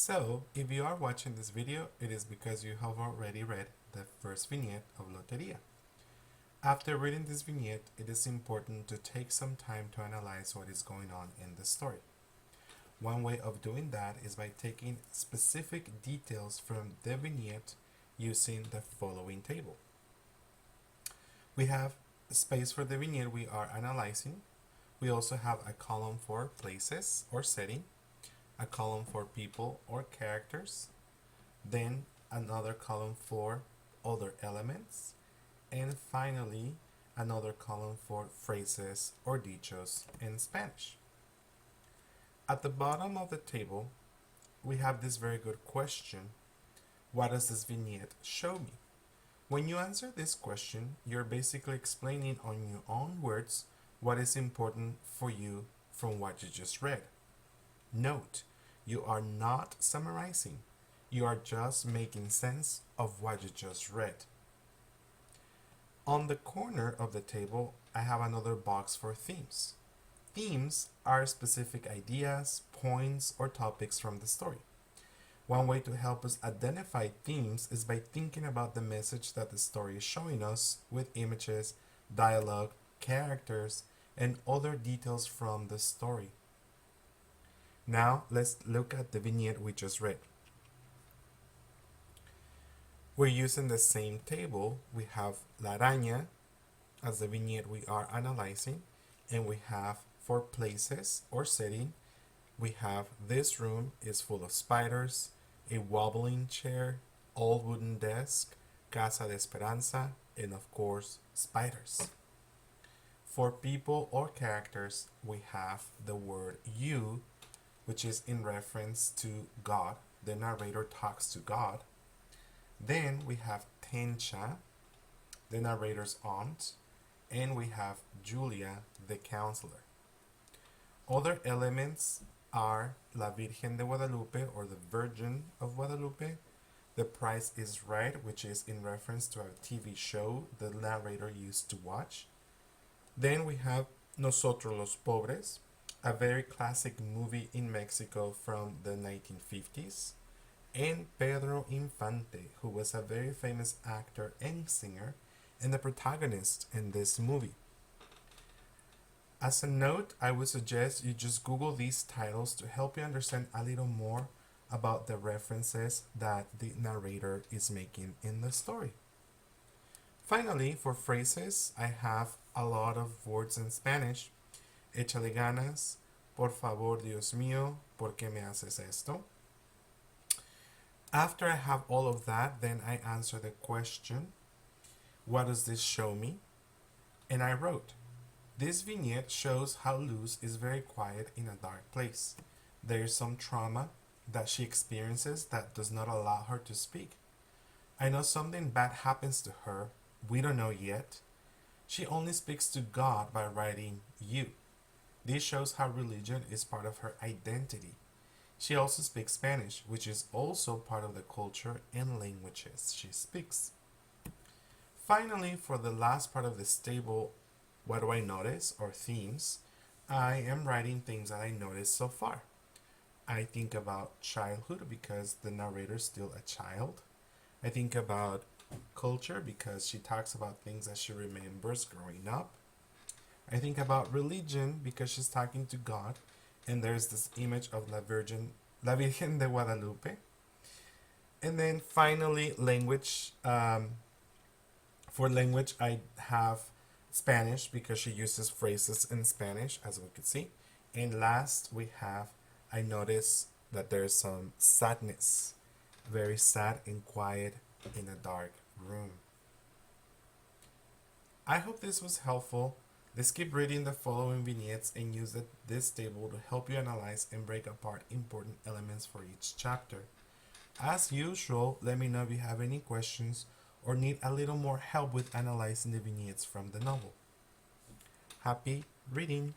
So, if you are watching this video, it is because you have already read the first vignette of Loteria. After reading this vignette, it is important to take some time to analyze what is going on in the story. One way of doing that is by taking specific details from the vignette using the following table. We have a space for the vignette we are analyzing. We also have a column for places or setting, a column for people or characters, then another column for other elements, and finally another column for phrases or dichos in Spanish. At the bottom of the table, we have this very good question: what does this vignette show me? When you answer this question, you're basically explaining on your own words what is important for you from what you just read. Note, you are not summarizing. You are just making sense of what you just read. On the corner of the table, I have another box for themes. Themes are specific ideas, points, or topics from the story. One way to help us identify themes is by thinking about the message that the story is showing us with images, dialogue, characters, and other details from the story. Now let's look at the vignette we just read. We're using the same table. We have La Araña as the vignette we are analyzing, and we have for places or setting, we have this room is full of spiders, a wobbling chair, old wooden desk, Casa de Esperanza, and of course, spiders. For people or characters, we have the word you, which is in reference to God. The narrator talks to God. Then we have Tencha, the narrator's aunt, and we have Julia, the counselor. Other elements are La Virgen de Guadalupe, or the Virgin of Guadalupe. The Price is Right, which is in reference to a TV show the narrator used to watch. Then we have Nosotros los Pobres, a very classic movie in Mexico from the 1950s. And Pedro Infante, who was a very famous actor and singer, and the protagonist in this movie. As a note, I would suggest you just Google these titles to help you understand a little more about the references that the narrator is making in the story. Finally, for phrases, I have a lot of words in Spanish. Échale ganas, por favor, Dios mío, ¿por qué me haces esto? After I have all of that, then I answer the question, what does this show me? And I wrote, this vignette shows how Luz is very quiet in a dark place. There is some trauma that she experiences that does not allow her to speak. I know something bad happens to her. We don't know yet. She only speaks to God by writing you. This shows how religion is part of her identity. She also speaks Spanish, which is also part of the culture and languages she speaks. Finally, for the last part of this table, what do I notice, or themes, I am writing things that I noticed so far. I think about childhood because the narrator is still a child. I think about culture because she talks about things that she remembers growing up. I think about religion because she's talking to God, and there's this image of La Virgen de Guadalupe. And then finally, language. For language, I have Spanish because she uses phrases in Spanish, as we could see. And last, we have, I notice that there's some sadness. Very sad and quiet in a dark room. I hope this was helpful. Let's keep reading the following vignettes and use this table to help you analyze and break apart important elements for each chapter. As usual, let me know if you have any questions or need a little more help with analyzing the vignettes from the novel. Happy reading!